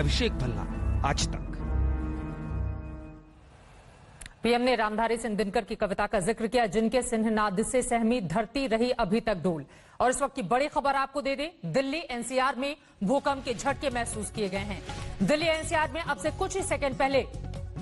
अभिषेक भल्ला, आज तक। पीएम ने रामधारी सिंह दिनकर की कविता का जिक्र किया, जिनके सिंहनाद से सहमी धरती रही अभी तक डोल। और इस वक्त की बड़ी खबर आपको दे दें, दिल्ली एनसीआर में भूकंप के झटके महसूस किए गए हैं। दिल्ली एनसीआर में अब से कुछ ही सेकंड पहले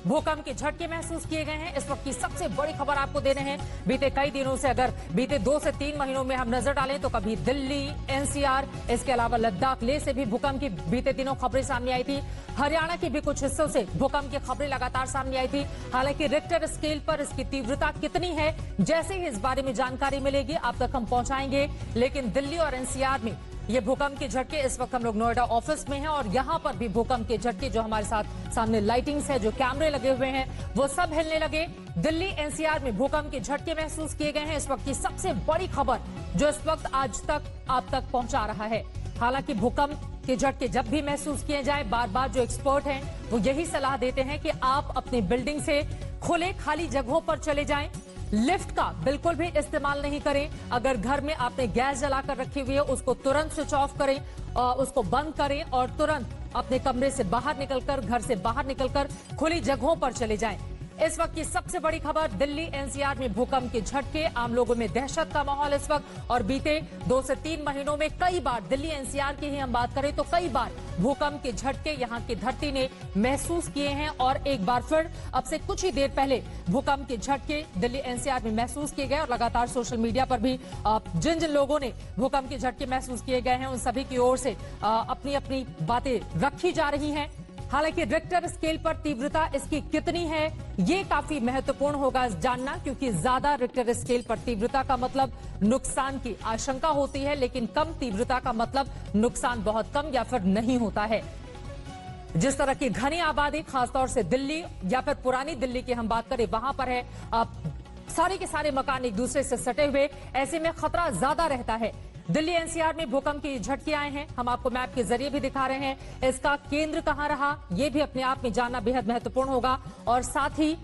भूकंप के झटके महसूस किए गए हैं। इस वक्त की सबसे बड़ी खबर आपको दे रहे हैं। बीते कई दिनों से, अगर बीते 2 से 3 महीनों में हम नजर डालें तो कभी दिल्ली, एनसीआर, इसके अलावा लद्दाख, लेह से भी भूकंप की बीते दिनों खबरें सामने आई थी। हरियाणा के भी कुछ हिस्सों से भूकंप की खबरें लगातार सामने आई थी। हालांकि रिक्टर स्केल पर इसकी तीव्रता कितनी है, जैसे ही इस बारे में जानकारी मिलेगी आप तक हम पहुंचाएंगे। लेकिन दिल्ली और एनसीआर में ये भूकंप के झटके, इस वक्त हम लोग नोएडा ऑफिस में हैं और यहां पर भी भूकंप के झटके, जो हमारे साथ सामने लाइटिंग्स है, जो कैमरे लगे हुए हैं, वो सब हिलने लगे। दिल्ली एनसीआर में भूकंप के झटके महसूस किए गए हैं। इस वक्त की सबसे बड़ी खबर जो इस वक्त आज तक आप तक पहुंचा रहा है। हालांकि भूकंप के झटके जब भी महसूस किए जाए, बार बार जो एक्सपर्ट हैं वो यही सलाह देते हैं कि आप अपनी बिल्डिंग से खुले खाली जगहों पर चले जाएं। लिफ्ट का बिल्कुल भी इस्तेमाल नहीं करें। अगर घर में आपने गैस जलाकर रखी हुई है, उसको तुरंत स्विच ऑफ करें, उसको बंद करें और तुरंत अपने कमरे से बाहर निकलकर, घर से बाहर निकलकर खुली जगहों पर चले जाएं। इस वक्त की सबसे बड़ी खबर, दिल्ली एनसीआर में भूकंप के झटके, आम लोगों में दहशत का माहौल इस वक्त। और बीते 2 से 3 महीनों में कई बार, दिल्ली एनसीआर की ही हम बात करें तो कई बार भूकंप के झटके यहां की धरती ने महसूस किए हैं। और एक बार फिर अब से कुछ ही देर पहले भूकंप के झटके दिल्ली एनसीआर में महसूस किए गए। और लगातार सोशल मीडिया पर भी जिन जिन लोगों ने भूकंप के झटके महसूस किए गए हैं, उन सभी की ओर से अपनी अपनी बातें रखी जा रही हैं। हालांकि रिक्टर स्केल पर तीव्रता इसकी कितनी है, ये काफी महत्वपूर्ण होगा जानना, क्योंकि ज्यादा रिक्टर स्केल पर तीव्रता का मतलब नुकसान की आशंका होती है, लेकिन कम तीव्रता का मतलब नुकसान बहुत कम या फिर नहीं होता है। जिस तरह की घनी आबादी, खासतौर से दिल्ली या फिर पुरानी दिल्ली की हम बात करें, वहां पर है सारे के सारे मकान एक दूसरे से सटे हुए, ऐसे में खतरा ज्यादा रहता है। दिल्ली एनसीआर में भूकंप के झटके आए हैं, हम आपको मैप के जरिए भी दिखा रहे हैं। इसका केंद्र कहां रहा, यह भी अपने आप में जानना बेहद महत्वपूर्ण होगा। और साथ ही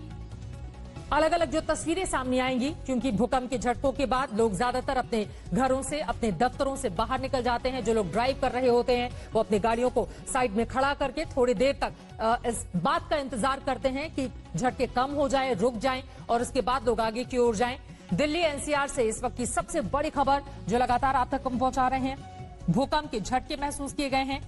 अलग अलग जो तस्वीरें सामने आएंगी, क्योंकि भूकंप के झटकों के बाद लोग ज्यादातर अपने घरों से, अपने दफ्तरों से बाहर निकल जाते हैं। जो लोग ड्राइव कर रहे होते हैं वो अपनी गाड़ियों को साइड में खड़ा करके थोड़ी देर तक इस बात का इंतजार करते हैं कि झटके कम हो जाए, रुक जाएं और उसके बाद लोग आगे की ओर जाएं। दिल्ली एनसीआर से इस वक्त की सबसे बड़ी खबर जो लगातार आप तक हम पहुंचा रहे हैं, भूकंप के झटके महसूस किए गए हैं।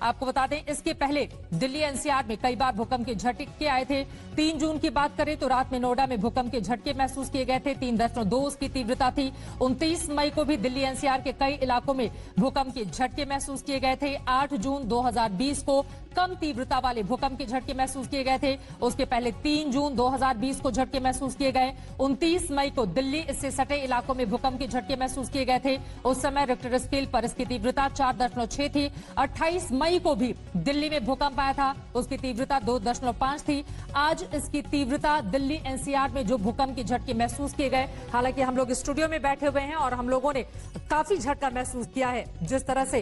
आपको बता दें, इसके पहले दिल्ली एनसीआर में कई बार भूकंप के झटके आए थे। 3 जून की बात करें तो रात में नोएडा में भूकंप के झटके महसूस किए गए थे, 3.2 उसकी तीव्रता थी। 29 मई को भी दिल्ली एनसीआर के कई इलाकों में भूकंप के झटके महसूस किए गए थे। 8 जून 2020 को कम तीव्रता वाले भूकंप के झटके महसूस किए गए थे। उसके पहले 3 जून 2020 को झटके महसूस किए गए। 29 मई को दिल्ली, इससे सटे इलाकों में भूकंप के झटके महसूस किए गए थे। उस समय रिक्टर स्केल पर इसकी तीव्रता 4.6 थी। 28 मई को भी दिल्ली में भूकंप आया था, उसकी तीव्रता 2.5 थी। आज इसकी तीव्रता दिल्ली एनसीआर में जो भूकंप के झटके महसूस किए गए, हालांकि हम लोग स्टूडियो में बैठे हुए हैं और हम लोगों ने काफी झटका महसूस किया है। जिस तरह से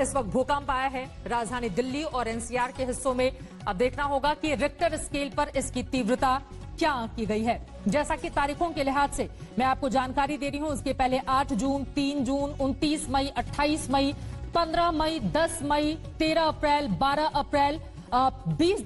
इस वक्त भूकंप आया है राजधानी दिल्ली और एनसीआर के हिस्सों में, अब देखना होगा कि रिक्टर स्केल पर इसकी तीव्रता क्या की गई है। जैसा कि तारीखों के लिहाज से मैं आपको जानकारी दे रही हूं, उसके पहले 8 जून, 3 जून, 29 मई, 28 मई, 15 मई, 10 मई, 13 अप्रैल, 12 अप्रैल, 20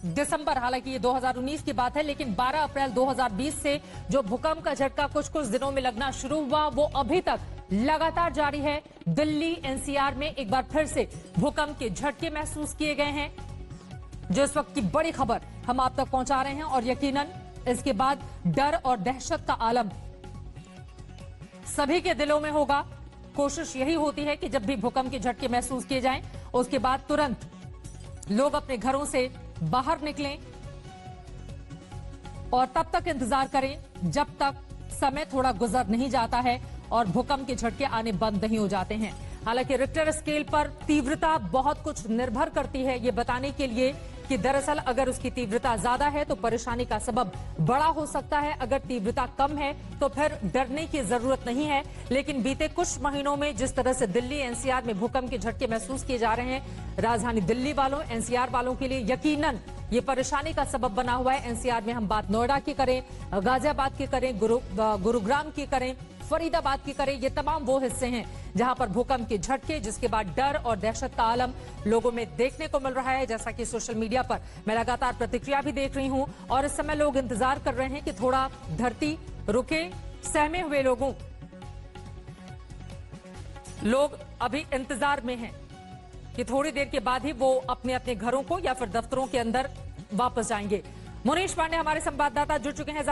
दिसंबर, हालांकि ये 2019 की बात है, लेकिन 12 अप्रैल 2020 से जो भूकंप का झटका कुछ कुछ दिनों में लगना शुरू हुआ, वो अभी तक लगातार जारी है। दिल्ली एनसीआर में एक बार फिर से भूकंप के झटके महसूस किए गए हैं, जो इस वक्त की बड़ी खबर हम आप तक पहुंचा रहे हैं। और यकीनन इसके बाद डर और दहशत का आलम सभी के दिलों में होगा। कोशिश यही होती है कि जब भी भूकंप के झटके महसूस किए जाएं, उसके बाद तुरंत लोग अपने घरों से बाहर निकलें और तब तक इंतजार करें जब तक समय थोड़ा गुजर नहीं जाता है और भूकंप के झटके आने बंद नहीं हो जाते हैं। हालांकि रिक्टर स्केल पर तीव्रता बहुत कुछ निर्भर करती है ये बताने के लिए कि दरअसल अगर उसकी तीव्रता ज्यादा है तो परेशानी का सबब बड़ा हो सकता है, अगर तीव्रता कम है तो फिर डरने की जरूरत नहीं है। लेकिन बीते कुछ महीनों में जिस तरह से दिल्ली एनसीआर में भूकंप के झटके महसूस किए जा रहे हैं, राजधानी दिल्ली वालों, एनसीआर वालों के लिए यकीनन ये परेशानी का सबब बना हुआ है। एनसीआर में हम बात नोएडा की करें, गाजियाबाद की करें, गुरुग्राम की करें, फरीदाबाद की करें, ये तमाम वो हिस्से हैं जहां पर भूकंप के झटके, जिसके बाद डर और दहशत का आलम लोगों में देखने को मिल रहा है। जैसा कि सोशल मीडिया पर मैं लगातार प्रतिक्रिया भी देख रही हूं और इस समय लोग इंतजार कर रहे हैं कि थोड़ा धरती रुके। सहमे हुए लोग अभी इंतजार में हैं कि थोड़ी देर के बाद ही वो अपने अपने घरों को या फिर दफ्तरों के अंदर वापस जाएंगे। मुनीश पांडे हमारे संवाददाता जुड़ चुके हैं।